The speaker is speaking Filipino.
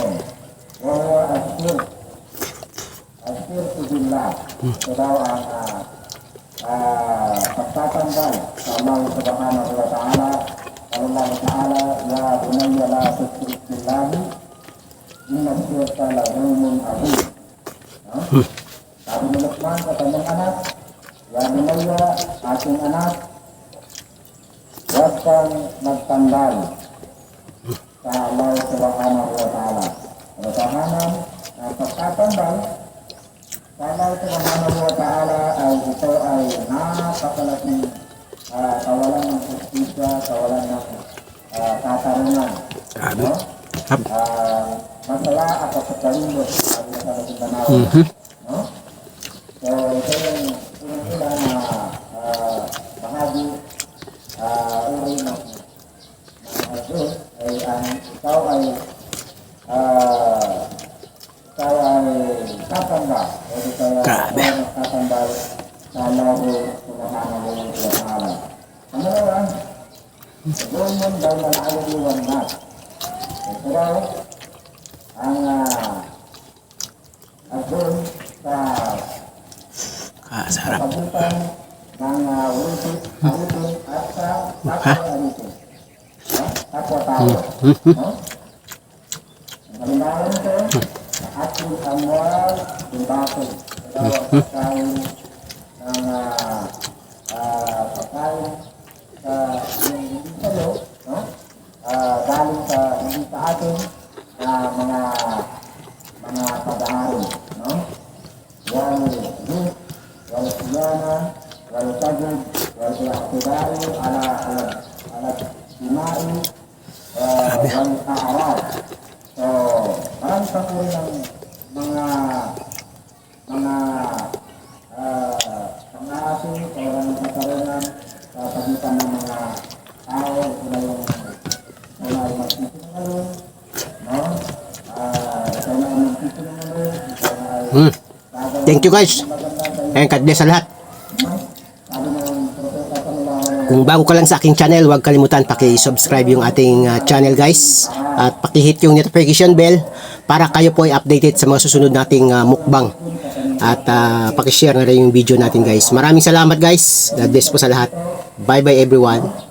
Panginoon. Wala asir to billah. Ito daw ang pagtatambal sa Allah subhanahu wa ta'ala. Allah ta'ala, ya bunayya la tushrik billahi, inna syirka la zulmun azim. Sabi ni Luqman sa kanyang anak, ya bunayya, aking anak, huwag kang magtambal sa Allah subhanahu wa ta'ala. Ang tahanan ng pagtatambal sa Allah subhanahu wa ta'ala ay ito ay napakalaking kawalan ng justisya, kawalan ng katarungan. No? Masaya at kapagkalindot sabi sa Mindanao. No? So ito yung unang na bahagi uri ng Diyos ay ang ikaw ay tatanda o ikaw ay tatanda sa Allah subhanahu wa ta'ala. Pangalawa, Zulmun bainal alimi wan nas. Ito raw ang azul sa Sarap. pagitan ng ulitin at sa kapwa-ulitin. Kapwa-tao. Halimbawa nito, ating amwal, dibato. Ito ang pagkain ng pagkain sa hindi sa'yo, no? Galing sa hindi sa atin mga pag-aari, no? Wal jid, wal siyana, wal kajid, wal iaqtidai, ala dimai, wal a'arad. So, marami pa po ng mga pang-aasing o ng katarungan sa pagitan ng mga tao mula ay magsisinungaling, no? Ito na ay magsisinungaling, ito na ay Thank you guys. And God bless sa lahat. sabi ng propeta sa nila, Kung bago ka lang sa aking channel, huwag kalimutan paki-subscribe yung ating channel guys. At paki-hit yung notification bell para kayo po ay updated sa mga susunod nating mukbang. At paki-share na rin yung video natin guys. Maraming salamat guys. God bless po sa lahat. Bye bye everyone.